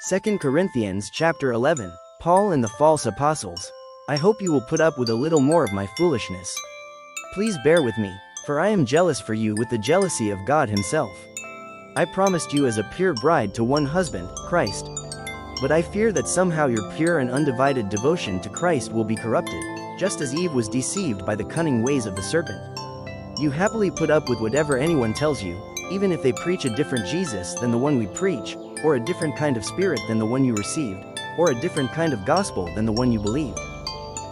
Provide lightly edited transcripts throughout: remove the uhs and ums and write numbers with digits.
2 Corinthians chapter 11, Paul and the false apostles. I hope you will put up with a little more of my foolishness. Please bear with me, for I am jealous for you with the jealousy of God himself. I promised you as a pure bride to one husband, Christ. But I fear that somehow your pure and undivided devotion to Christ will be corrupted, just as Eve was deceived by the cunning ways of the serpent. You happily put up with whatever anyone tells you, even if they preach a different Jesus than the one we preach, or a different kind of spirit than the one you received, or a different kind of gospel than the one you believed.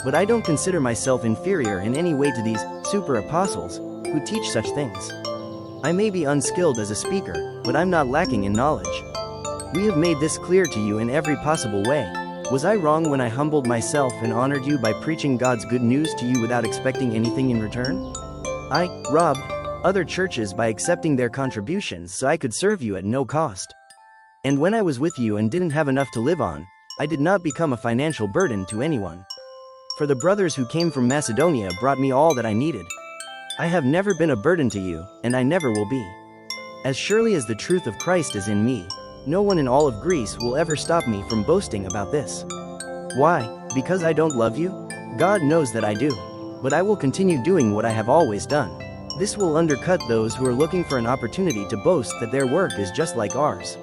But I don't consider myself inferior in any way to these super apostles who teach such things. I may be unskilled as a speaker, but I'm not lacking in knowledge. We have made this clear to you in every possible way. Was I wrong when I humbled myself and honored you by preaching God's good news to you without expecting anything in return? I robbed other churches by accepting their contributions so I could serve you at no cost. And when I was with you and didn't have enough to live on, I did not become a financial burden to anyone. For the brothers who came from Macedonia brought me all that I needed. I have never been a burden to you, and I never will be. As surely as the truth of Christ is in me, no one in all of Greece will ever stop me from boasting about this. Why? Because I don't love you? God knows that I do. But I will continue doing what I have always done. This will undercut those who are looking for an opportunity to boast that their work is just like ours.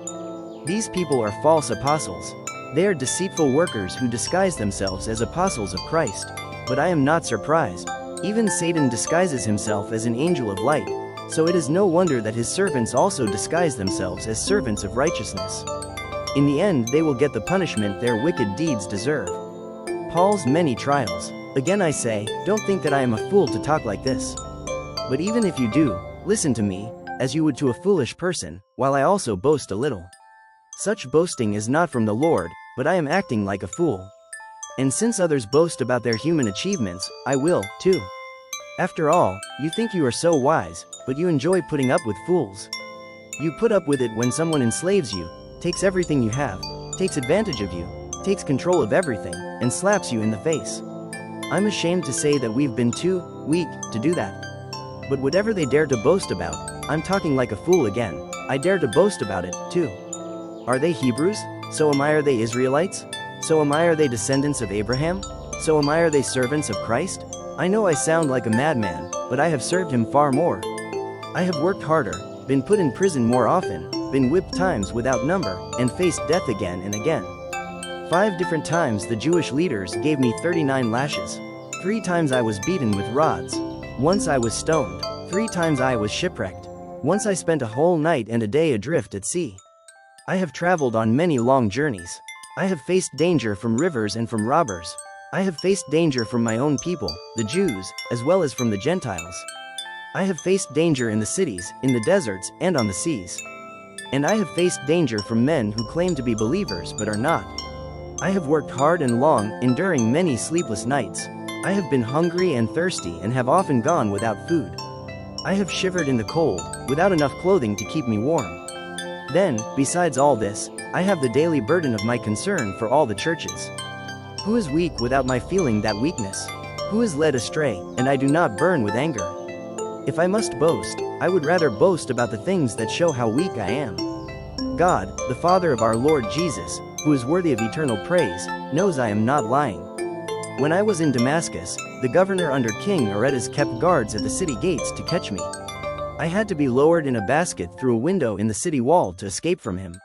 These people are false apostles. They are deceitful workers who disguise themselves as apostles of Christ. But I am not surprised. Even Satan disguises himself as an angel of light, so it is no wonder that his servants also disguise themselves as servants of righteousness. In the end, they will get the punishment their wicked deeds deserve. Paul's many trials. Again I say, don't think that I am a fool to talk like this. But even if you do, listen to me, as you would to a foolish person, while I also boast a little. Such boasting is not from the Lord, but I am acting like a fool. And since others boast about their human achievements, I will, too. After all, you think you are so wise, but you enjoy putting up with fools. You put up with it when someone enslaves you, takes everything you have, takes advantage of you, takes control of everything, and slaps you in the face. I'm ashamed to say that we've been too weak to do that. But whatever they dare to boast about, I'm talking like a fool again, I dare to boast about it, too. Are they Hebrews? So am I. Are they Israelites? So am I. Are they descendants of Abraham? So am I. Are they servants of Christ? I know I sound like a madman, but I have served him far more. I have worked harder, been put in prison more often, been whipped times without number, and faced death again and again. 5 different times the Jewish leaders gave me 39 lashes. 3 times I was beaten with rods. Once I was stoned. 3 times I was shipwrecked. Once I spent a whole night and a day adrift at sea. I have traveled on many long journeys. I have faced danger from rivers and from robbers. I have faced danger from my own people, the Jews, as well as from the Gentiles. I have faced danger in the cities, in the deserts, and on the seas. And I have faced danger from men who claim to be believers but are not. I have worked hard and long, enduring many sleepless nights. I have been hungry and thirsty and have often gone without food. I have shivered in the cold, without enough clothing to keep me warm. Then, besides all this, I have the daily burden of my concern for all the churches. Who is weak without my feeling that weakness? Who is led astray, and I do not burn with anger? If I must boast, I would rather boast about the things that show how weak I am. God, the Father of our Lord Jesus, who is worthy of eternal praise, knows I am not lying. When I was in Damascus, the governor under King Aretas kept guards at the city gates to catch me. I had to be lowered in a basket through a window in the city wall to escape from him.